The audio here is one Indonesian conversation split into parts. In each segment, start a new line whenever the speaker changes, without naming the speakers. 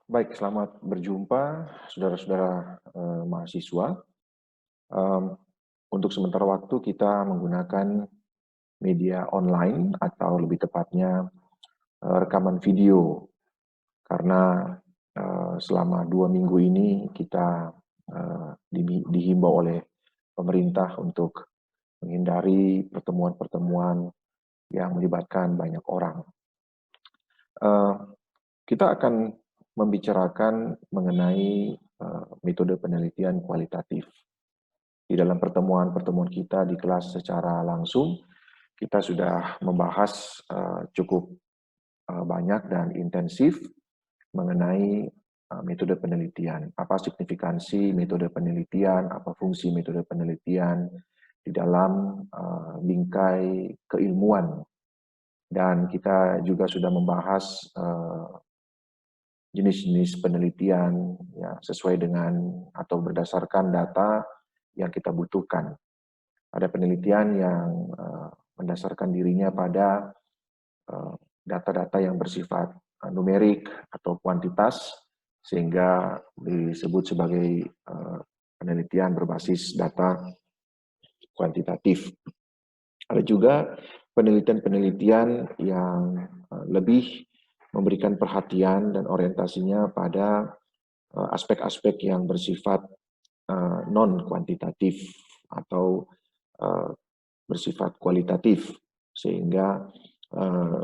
Baik, selamat berjumpa saudara-saudara mahasiswa. Em, untuk sementara waktu kita menggunakan media online atau lebih tepatnya rekaman video karena selama 2 minggu ini kita dihimbau oleh pemerintah untuk menghindari pertemuan-pertemuan yang melibatkan banyak orang. Eh, Kita akan membicarakan mengenai metode penelitian kualitatif. Di dalam pertemuan-pertemuan kita di kelas secara langsung, kita sudah membahas cukup banyak dan intensif mengenai metode penelitian. Apa signifikansi metode penelitian, apa fungsi metode penelitian di dalam bingkai keilmuan. Dan kita juga sudah membahas jenis-jenis penelitian ya, sesuai dengan atau berdasarkan data yang kita butuhkan. Ada penelitian yang mendasarkan dirinya pada data-data yang bersifat numerik atau kuantitas, sehingga disebut sebagai penelitian berbasis data kuantitatif. Ada juga penelitian-penelitian yang lebih memberikan perhatian dan orientasinya pada aspek-aspek yang bersifat non-kuantitatif atau bersifat kualitatif, sehingga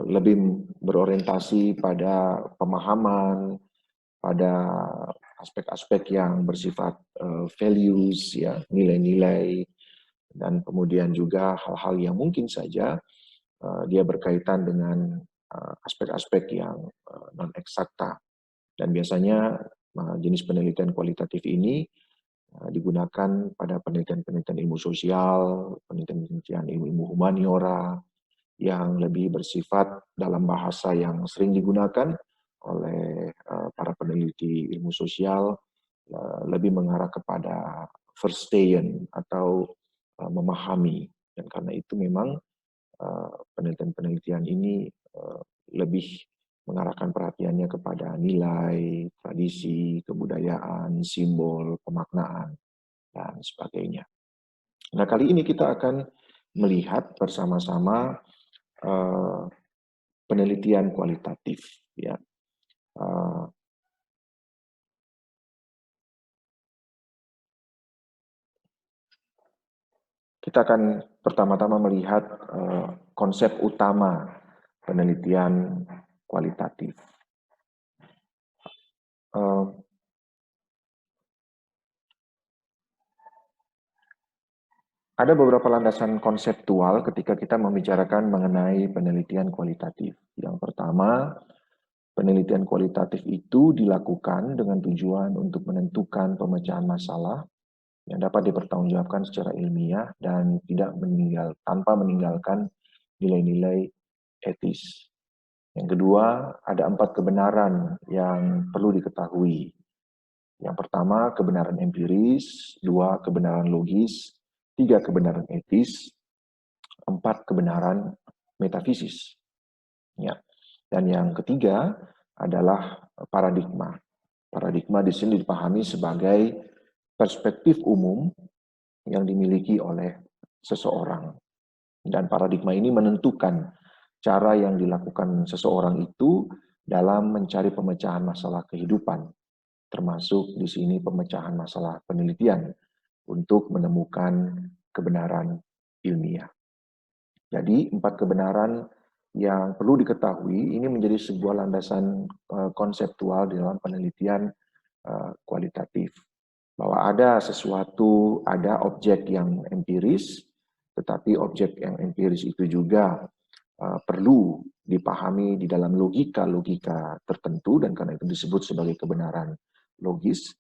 lebih berorientasi pada pemahaman, pada aspek-aspek yang bersifat values, ya, nilai-nilai, dan kemudian juga hal-hal yang mungkin saja dia berkaitan dengan aspek-aspek yang non-eksakta. Dan biasanya jenis penelitian kualitatif ini digunakan pada penelitian-penelitian ilmu sosial, penelitian-penelitian ilmu humaniora, yang lebih bersifat dalam bahasa yang sering digunakan oleh para peneliti ilmu sosial, lebih mengarah kepada verstehen atau memahami. Dan karena itu memang penelitian-penelitian ini lebih mengarahkan perhatiannya kepada nilai, tradisi, kebudayaan, simbol, pemaknaan, dan sebagainya. Nah, kali ini kita akan melihat bersama-sama penelitian kualitatif. Ya, kita akan pertama-tama melihat konsep utama penelitian kualitatif. Ada beberapa landasan konseptual ketika kita membicarakan mengenai penelitian kualitatif. Yang pertama, penelitian kualitatif itu dilakukan dengan tujuan untuk menentukan pemecahan masalah yang dapat dipertanggungjawabkan secara ilmiah dan tidak tanpa meninggalkan nilai-nilai etis. Yang kedua, ada 4 kebenaran yang perlu diketahui. Yang pertama, kebenaran empiris, 2, kebenaran logis, 3, kebenaran etis, 4, kebenaran metafisis. Ya. Dan yang ketiga adalah paradigma. Paradigma di sini dipahami sebagai perspektif umum yang dimiliki oleh seseorang. Dan paradigma ini menentukan cara yang dilakukan seseorang itu dalam mencari pemecahan masalah kehidupan, termasuk di sini pemecahan masalah penelitian untuk menemukan kebenaran ilmiah. Jadi 4 kebenaran yang perlu diketahui ini menjadi sebuah landasan konseptual di dalam penelitian kualitatif. Bahwa ada sesuatu, ada objek yang empiris, tetapi objek yang empiris itu juga perlu dipahami di dalam logika-logika tertentu, dan karena itu disebut sebagai kebenaran logis.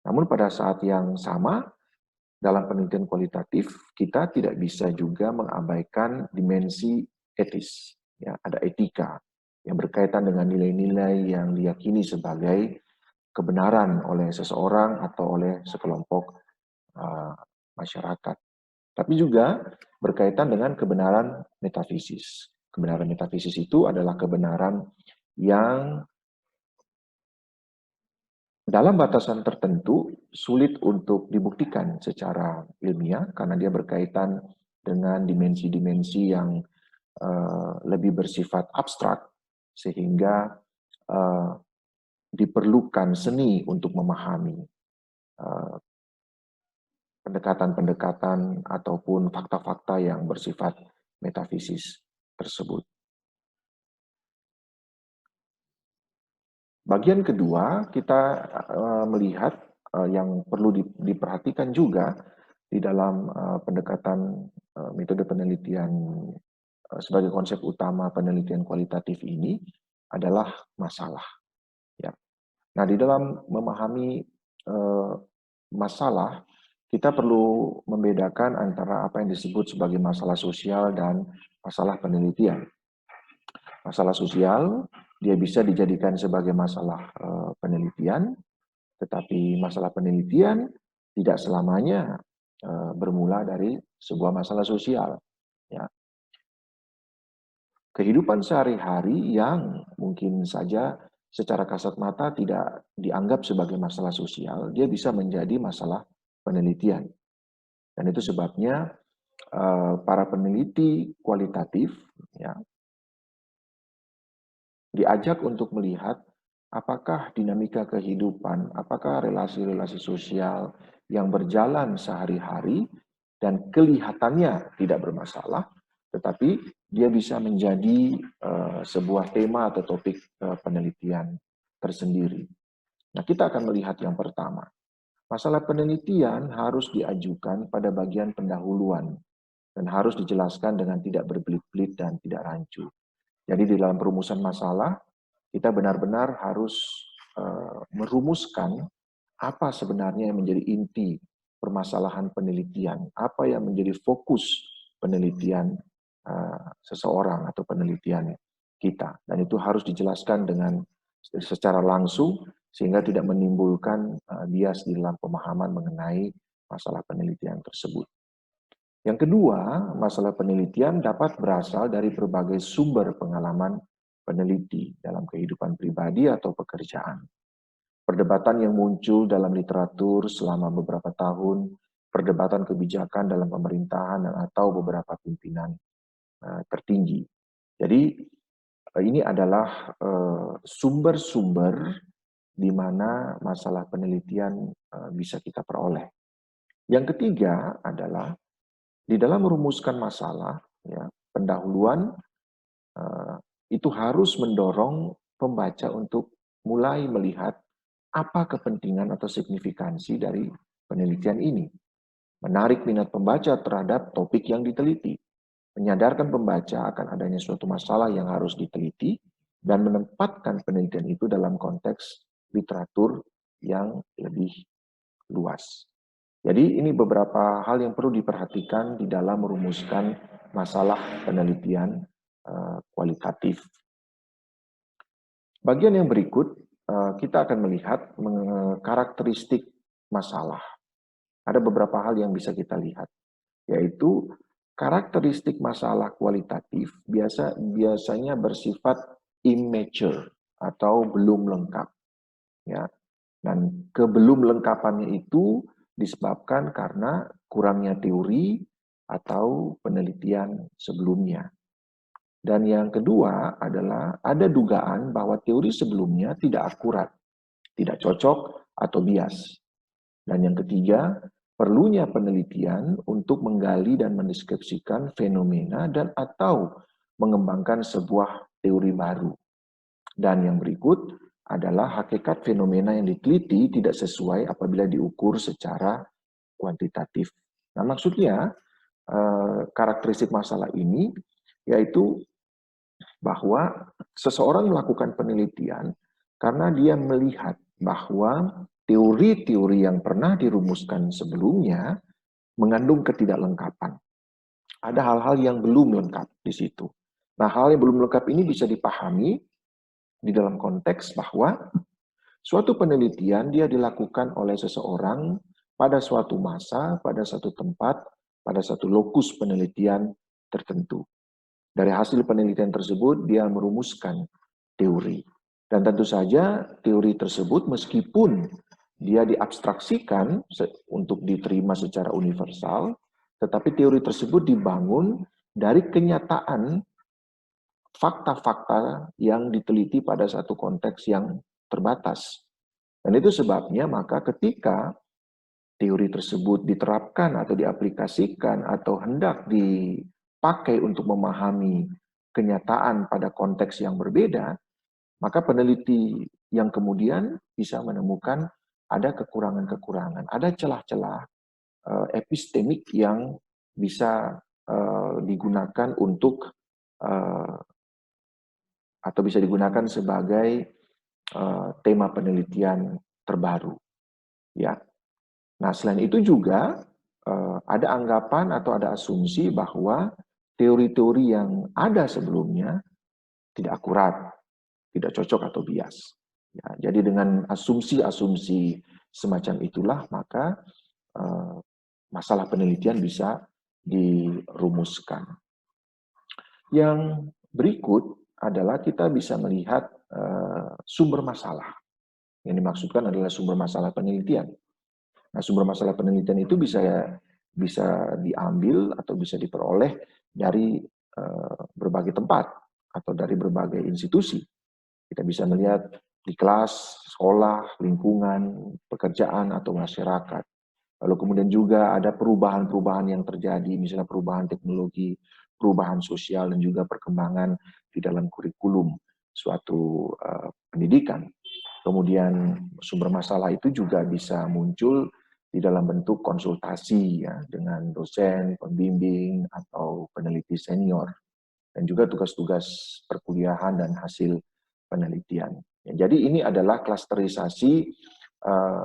Namun pada saat yang sama, dalam penelitian kualitatif, kita tidak bisa juga mengabaikan dimensi etis. Ya, ada etika yang berkaitan dengan nilai-nilai yang diyakini sebagai kebenaran oleh seseorang atau oleh sekelompok masyarakat. Tapi juga berkaitan dengan kebenaran metafisis. Kebenaran metafisis itu adalah kebenaran yang dalam batasan tertentu sulit untuk dibuktikan secara ilmiah karena dia berkaitan dengan dimensi-dimensi yang lebih bersifat abstrak, sehingga diperlukan seni untuk memahami pendekatan-pendekatan ataupun fakta-fakta yang bersifat metafisis tersebut. Bagian kedua, kita melihat yang perlu diperhatikan juga di dalam pendekatan metode penelitian sebagai konsep utama penelitian kualitatif ini adalah masalah. Ya. Nah, di dalam memahami masalah, kita perlu membedakan antara apa yang disebut sebagai masalah sosial dan masalah penelitian. Masalah sosial, dia bisa dijadikan sebagai masalah penelitian, tetapi masalah penelitian tidak selamanya bermula dari sebuah masalah sosial. Ya. Kehidupan sehari-hari yang mungkin saja secara kasat mata tidak dianggap sebagai masalah sosial, dia bisa menjadi masalah penelitian. Dan itu sebabnya para peneliti kualitatif ya, diajak untuk melihat apakah dinamika kehidupan, apakah relasi-relasi sosial yang berjalan sehari-hari dan kelihatannya tidak bermasalah, tetapi dia bisa menjadi sebuah tema atau topik penelitian tersendiri. Nah, kita akan melihat yang pertama. Masalah penelitian harus diajukan pada bagian pendahuluan dan harus dijelaskan dengan tidak berbelit-belit dan tidak rancu. Jadi di dalam perumusan masalah, kita benar-benar harus merumuskan apa sebenarnya yang menjadi inti permasalahan penelitian, apa yang menjadi fokus penelitian seseorang atau penelitian kita. Dan itu harus dijelaskan dengan secara langsung sehingga tidak menimbulkan bias di dalam pemahaman mengenai masalah penelitian tersebut. Yang kedua, masalah penelitian dapat berasal dari berbagai sumber pengalaman peneliti dalam kehidupan pribadi atau pekerjaan. Perdebatan yang muncul dalam literatur selama beberapa tahun, perdebatan kebijakan dalam pemerintahan dan atau beberapa pimpinan tertinggi. Jadi ini adalah sumber-sumber di mana masalah penelitian bisa kita peroleh. Yang ketiga adalah di dalam merumuskan masalah, ya, pendahuluan itu harus mendorong pembaca untuk mulai melihat apa kepentingan atau signifikansi dari penelitian ini. Menarik minat pembaca terhadap topik yang diteliti. Menyadarkan pembaca akan adanya suatu masalah yang harus diteliti dan menempatkan penelitian itu dalam konteks literatur yang lebih luas. Jadi ini beberapa hal yang perlu diperhatikan di dalam merumuskan masalah penelitian kualitatif. Bagian yang berikut, kita akan melihat karakteristik masalah. Ada beberapa hal yang bisa kita lihat, yaitu karakteristik masalah kualitatif biasanya bersifat immature atau belum lengkap. Ya. Dan kebelum lengkapannya itu disebabkan karena kurangnya teori atau penelitian sebelumnya. Dan yang kedua adalah ada dugaan bahwa teori sebelumnya tidak akurat, tidak cocok atau bias. Dan yang ketiga, perlunya penelitian untuk menggali dan mendeskripsikan fenomena dan atau mengembangkan sebuah teori baru. Dan yang berikut adalah hakikat fenomena yang diteliti tidak sesuai apabila diukur secara kuantitatif. Nah, maksudnya karakteristik masalah ini yaitu bahwa seseorang melakukan penelitian karena dia melihat bahwa teori-teori yang pernah dirumuskan sebelumnya mengandung ketidaklengkapan. Ada hal-hal yang belum lengkap di situ. Nah, hal yang belum lengkap ini bisa dipahami di dalam konteks bahwa suatu penelitian dia dilakukan oleh seseorang pada suatu masa, pada satu tempat, pada satu lokus penelitian tertentu. Dari hasil penelitian tersebut, dia merumuskan teori. Dan tentu saja teori tersebut meskipun dia diabstraksikan untuk diterima secara universal, tetapi teori tersebut dibangun dari kenyataan fakta-fakta yang diteliti pada satu konteks yang terbatas. Dan itu sebabnya maka ketika teori tersebut diterapkan atau diaplikasikan atau hendak dipakai untuk memahami kenyataan pada konteks yang berbeda, maka peneliti yang kemudian bisa menemukan ada kekurangan-kekurangan, ada celah-celah epistemik yang bisa digunakan untuk atau bisa digunakan sebagai tema penelitian terbaru. Ya. Nah, selain itu juga ada anggapan atau ada asumsi bahwa teori-teori yang ada sebelumnya tidak akurat, tidak cocok atau bias. Ya, jadi dengan asumsi-asumsi semacam itulah maka masalah penelitian bisa dirumuskan. Yang berikut adalah kita bisa melihat sumber masalah. Yang dimaksudkan adalah sumber masalah penelitian. Nah, sumber masalah penelitian itu bisa diambil atau bisa diperoleh dari berbagai tempat atau dari berbagai institusi. Kita bisa melihat di kelas, sekolah, lingkungan, pekerjaan, atau masyarakat. Lalu kemudian juga ada perubahan-perubahan yang terjadi, misalnya perubahan teknologi, perubahan sosial, dan juga perkembangan di dalam kurikulum suatu pendidikan. Kemudian sumber masalah itu juga bisa muncul di dalam bentuk konsultasi ya, dengan dosen, pembimbing, atau peneliti senior. Dan juga tugas-tugas perkuliahan dan hasil penelitian. Ya, jadi ini adalah klasterisasi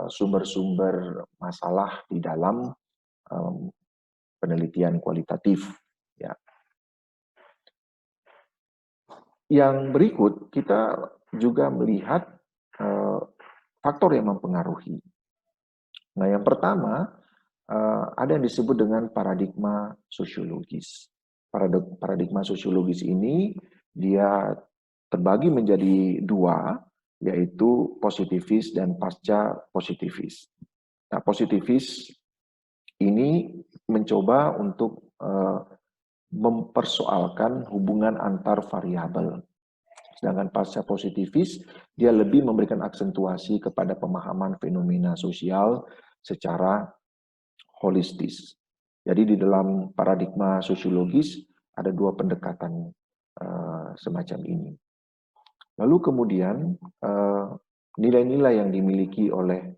sumber-sumber masalah di dalam penelitian kualitatif. Ya. Yang berikut kita juga melihat faktor yang mempengaruhi. Nah, yang pertama ada yang disebut dengan paradigma sosiologis. Paradigma sosiologis ini dia terbagi menjadi dua, yaitu positivis dan pasca positivis. Nah, positivis ini mencoba untuk mempersoalkan hubungan antar variabel. Sedangkan pasca positivis, dia lebih memberikan aksentuasi kepada pemahaman fenomena sosial secara holistis. Jadi di dalam paradigma sosiologis ada dua pendekatan semacam ini. Lalu kemudian nilai-nilai yang dimiliki oleh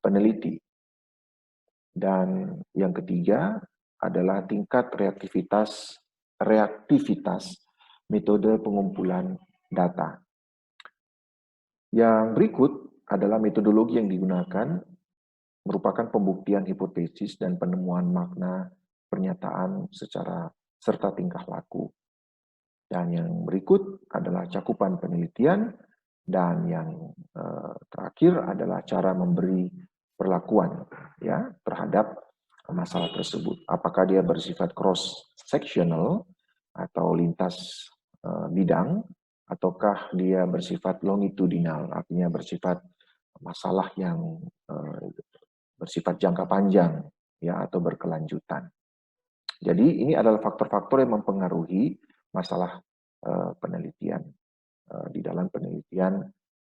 peneliti. Dan yang ketiga adalah tingkat reaktivitas metode pengumpulan data. Yang berikut adalah metodologi yang digunakan merupakan pembuktian hipotesis dan penemuan makna pernyataan serta tingkah laku. Dan yang berikut adalah cakupan penelitian, dan yang terakhir adalah cara memberi perlakuan ya terhadap masalah tersebut. Apakah dia bersifat cross sectional atau lintas bidang, ataukah dia bersifat longitudinal, artinya bersifat masalah yang bersifat jangka panjang ya atau berkelanjutan. Jadi ini adalah faktor-faktor yang mempengaruhi masalah penelitian di dalam penelitian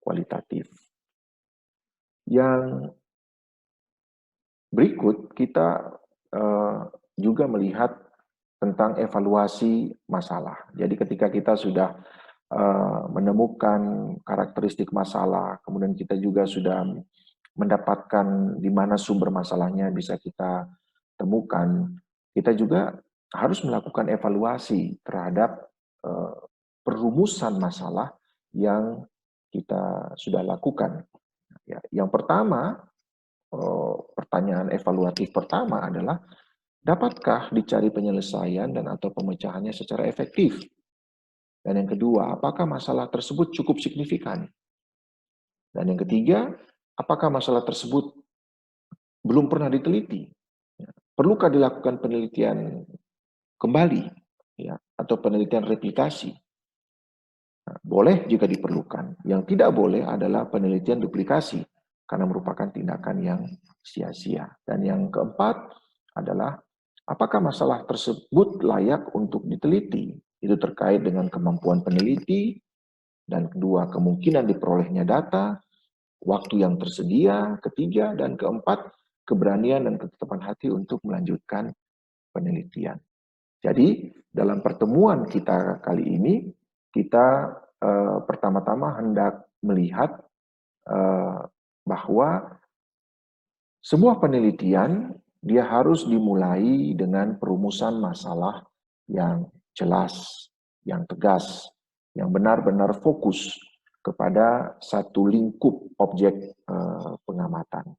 kualitatif. Yang berikut kita juga melihat tentang evaluasi masalah. Jadi ketika kita sudah menemukan karakteristik masalah, kemudian kita juga sudah mendapatkan di mana sumber masalahnya bisa kita temukan, kita juga harus melakukan evaluasi terhadap perumusan masalah yang kita sudah lakukan. Ya, yang pertama, pertanyaan evaluatif pertama adalah, dapatkah dicari penyelesaian dan atau pemecahannya secara efektif? Dan yang kedua, apakah masalah tersebut cukup signifikan? Dan yang ketiga, apakah masalah tersebut belum pernah diteliti? Perlukah dilakukan penelitian kembali, ya, atau penelitian replikasi? Boleh jika diperlukan. Yang tidak boleh adalah penelitian duplikasi, karena merupakan tindakan yang sia-sia. Dan yang keempat adalah apakah masalah tersebut layak untuk diteliti. Itu terkait dengan kemampuan peneliti, dan kedua, kemungkinan diperolehnya data, waktu yang tersedia, ketiga, dan keempat, keberanian dan ketetapan hati untuk melanjutkan penelitian. Jadi, dalam pertemuan kita kali ini, kita pertama-tama hendak melihat bahwa sebuah penelitian dia harus dimulai dengan perumusan masalah yang jelas, yang tegas, yang benar-benar fokus kepada satu lingkup objek pengamatan.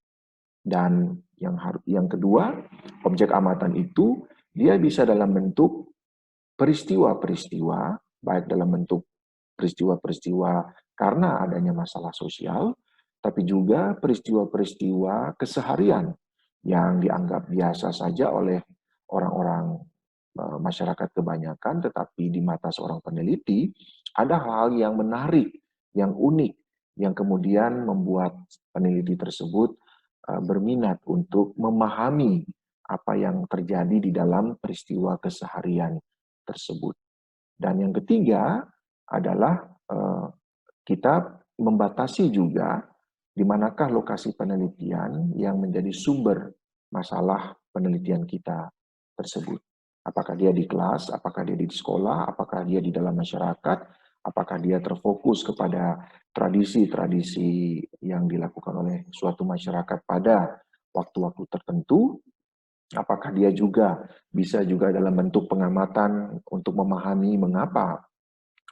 Dan yang kedua, objek amatan itu dia bisa dalam bentuk peristiwa-peristiwa, baik dalam bentuk peristiwa-peristiwa karena adanya masalah sosial, tapi juga peristiwa-peristiwa keseharian yang dianggap biasa saja oleh orang-orang masyarakat kebanyakan, tetapi di mata seorang peneliti ada hal yang menarik, yang unik, yang kemudian membuat peneliti tersebut berminat untuk memahami apa yang terjadi di dalam peristiwa keseharian tersebut. Dan yang ketiga adalah kita membatasi juga di manakah lokasi penelitian yang menjadi sumber masalah penelitian kita tersebut. Apakah dia di kelas, apakah dia di sekolah, apakah dia di dalam masyarakat, apakah dia terfokus kepada tradisi-tradisi yang dilakukan oleh suatu masyarakat pada waktu-waktu tertentu, apakah dia juga bisa juga dalam bentuk pengamatan untuk memahami mengapa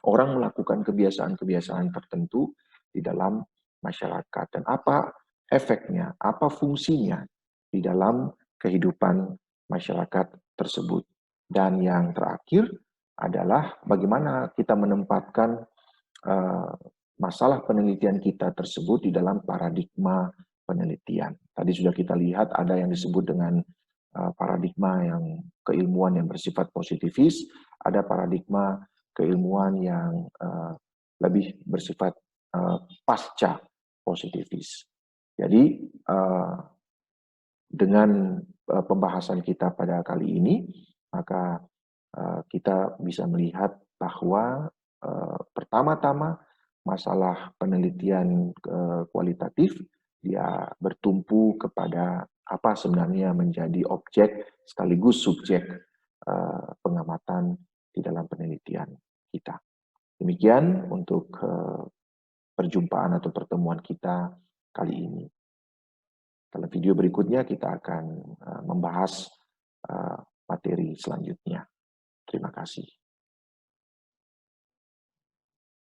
orang melakukan kebiasaan-kebiasaan tertentu di dalam masyarakat dan apa efeknya, apa fungsinya di dalam kehidupan masyarakat tersebut. Dan yang terakhir adalah bagaimana kita menempatkan masalah penelitian kita tersebut di dalam paradigma penelitian. Tadi sudah kita lihat ada yang disebut dengan paradigma yang keilmuan yang bersifat positivis, ada paradigma keilmuan yang lebih bersifat pasca positivis. Jadi dengan pembahasan kita pada kali ini, maka kita bisa melihat bahwa pertama-tama masalah penelitian kualitatif dia bertumpu kepada apa sebenarnya menjadi objek sekaligus subjek pengamatan di dalam penelitian kita. Demikian untuk perjumpaan atau pertemuan kita kali ini. Dalam video berikutnya kita akan membahas materi selanjutnya. Terima kasih.